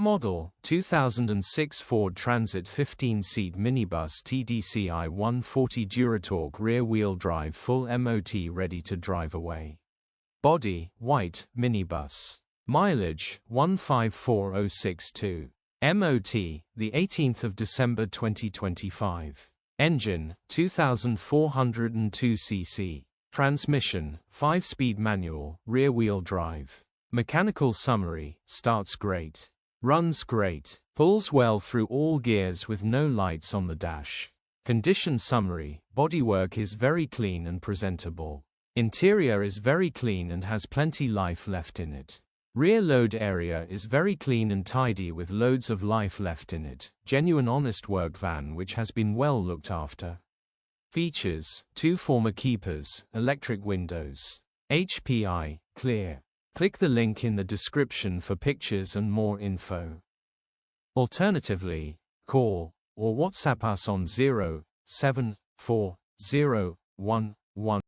Model, 2006 Ford Transit 15-seat minibus Tdci 140 Duratorq rear-wheel drive full MOT ready to drive away. Body, white, minibus. Mileage, 154,062. MOT, the 18th of December 2025. Engine, 2402 cc. Transmission, 5-speed manual, rear-wheel drive. Mechanical summary, starts great. Runs great. Pulls well through all gears with no lights on the dash. Condition summary, bodywork is very clean and presentable. Interior is very clean and has plenty life left in it. Rear load area is very clean and tidy with loads of life left in it. Genuine honest work van which has been well looked after. Features, 2 former keepers, electric windows. HPI, clear. Click the link in the description for pictures and more info. Alternatively, call or WhatsApp us on 0740111